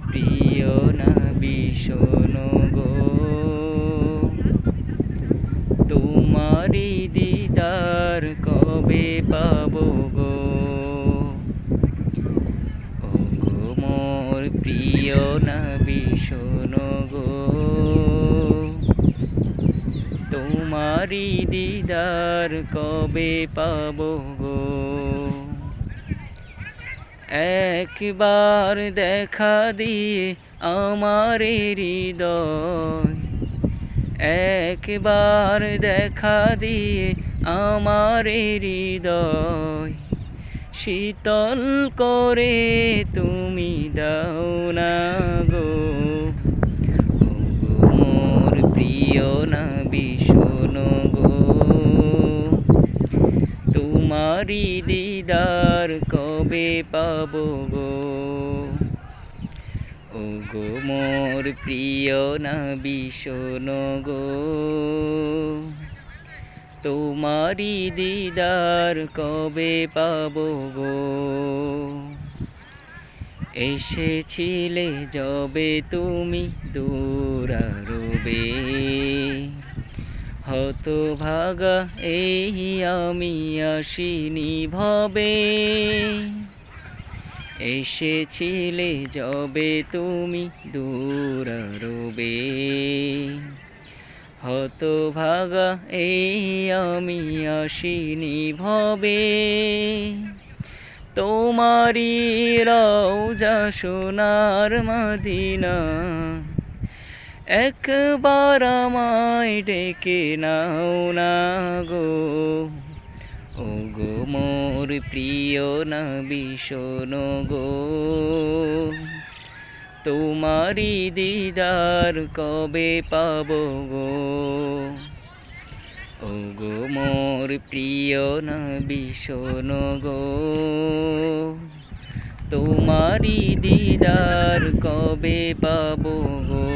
প্রিয় নবী শোনো গো, তোমারি দিদার কবে পাবো গো। ও গো মোর প্রিয় নবী শোনো গো, তোমারি দিদার কবে পাবো গো। একবার দেখা দিয়ে আমার হৃদয়, একবার দেখা দিয়ে আমার হৃদয় শীতল করে তুমি দাও না গো। ও গো মোর প্রিয় নবী শোনো গো, তোমারি দিদার কবে পাবো গো। ও গো মোর প্রিয় নবী শোনো গো, তোমারি দিদার কবে পাবো গো। এসেছিলে যবে তুমি দূরারবে, হতভাগা এই আমি আসিনি ভবে। এসেছিলে যবে তুমি দূরারবে, হতভাগা এই আমি আসিনি ভবে। তোমারি রওজা সোনার মদিনা, একবার আমায় ডেকে নাও না গো। ও গো মোর প্রিয় নবী শোনো গো, তোমারি দিদার কবে পাবো গো। ও গো মোর প্রিয় নবী শোনো গো, তোমারি দিদার কবে পাবো গো।